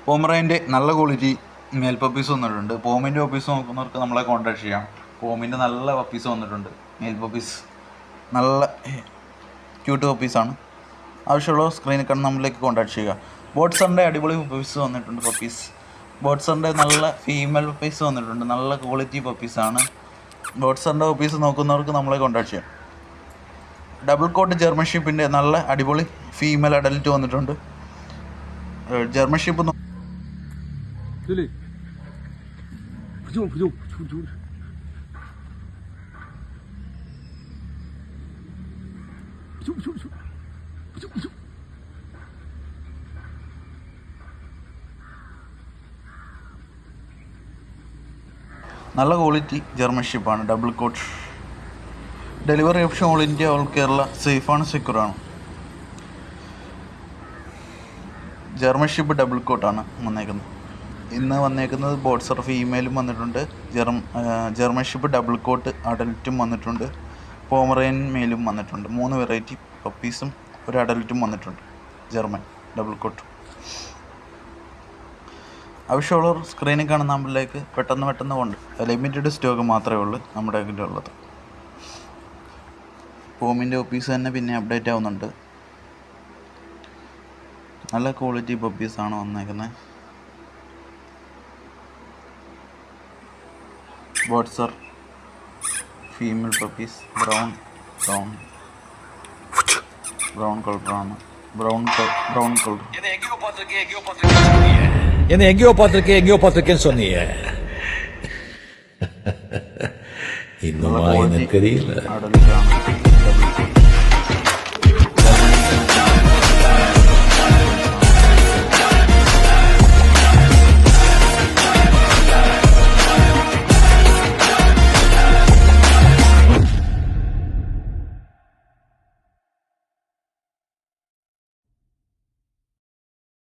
പോമറേൻ്റെ നല്ല quality mail puppies വന്നിട്ടുണ്ട്. പോമിൻ്റെ puppies നോക്കുന്നവർക്ക് നമ്മളെ കോൺടാക്ട് ചെയ്യാം. പോമിൻ്റെ നല്ല പപ്പീസ് വന്നിട്ടുണ്ട്. മെയിൽ പപ്പീസ് നല്ല ക്യൂട്ട് പപ്പീസാണ്. ആവശ്യമുള്ള സ്ക്രീനിൽ കാണുന്ന നമ്മളിലേക്ക് കോൺടാക്ട് ചെയ്യുക. ബോട്ട്സറിൻ്റെ അടിപൊളി പപ്പീസ് വന്നിട്ടുണ്ട്. ബോട്ട്സറിൻ്റെ നല്ല ഫീമെയിൽ പപ്പീസ് വന്നിട്ടുണ്ട്. നല്ല ക്വാളിറ്റി പപ്പീസാണ്. ബോട്ട്സറിൻ്റെ പപ്പീസ് നോക്കുന്നവർക്ക് നമ്മളെ കോൺടാക്ട് ചെയ്യാം. ഡബിൾ കോട്ട് ജർമ്മൻ ഷിപ്പിൻ്റെ നല്ല അടിപൊളി ഫീമെയിൽ അഡൽറ്റ് വന്നിട്ടുണ്ട്. ജർമ്മൻ ഷിപ്പ് നല്ല ക്വാളിറ്റി ജർമ്മൻ ഷിപ്പാണ്. Double coat delivery option all India all Kerala. സേഫാണ്, സെക്യൂറാണ്. ജർമ്മൻ ഷിപ്പ് ഡബിൾ കോട്ടാണ് വന്നേക്കുന്നത്. ഇന്ന് വന്നേക്കുന്നത് ബോട്ട്സർ ഫീമെയിലും വന്നിട്ടുണ്ട്. ജർമ്മൻ ഷിപ്പ് ഡബിൾ കോട്ട് അഡൽറ്റും വന്നിട്ടുണ്ട്. പോമറേൻ മെയിലും വന്നിട്ടുണ്ട്. 3 വെറൈറ്റി പപ്പീസും ഒരു അഡൽറ്റും വന്നിട്ടുണ്ട്. German double coat. ആവശ്യമുള്ളവർ സ്ക്രീനിൽ കാണുന്ന നമ്പറിലേക്ക് പെട്ടെന്ന് കൊണ്ട്. ലിമിറ്റഡ് സ്റ്റോക്ക് മാത്രമേ ഉള്ളൂ നമ്മുടെ കയ്യിലുള്ളത്. പോമിൻ്റെ പപ്പീസ് തന്നെ പിന്നെ അപ്ഡേറ്റ് ആവുന്നുണ്ട്. നല്ല ക്വാളിറ്റി പപ്പീസാണ് വന്നേക്കുന്നത്. ബോട്ട്സർ ഫീമെയിൽ പപ്പീസ് ബ്രൗൺ കളറാണ്. Brown colour. என்னை எங்கேயோ பார்த்திருக்கேன்னு சொன்னீங்க. இன்னுமா எனக்கு தெரியல.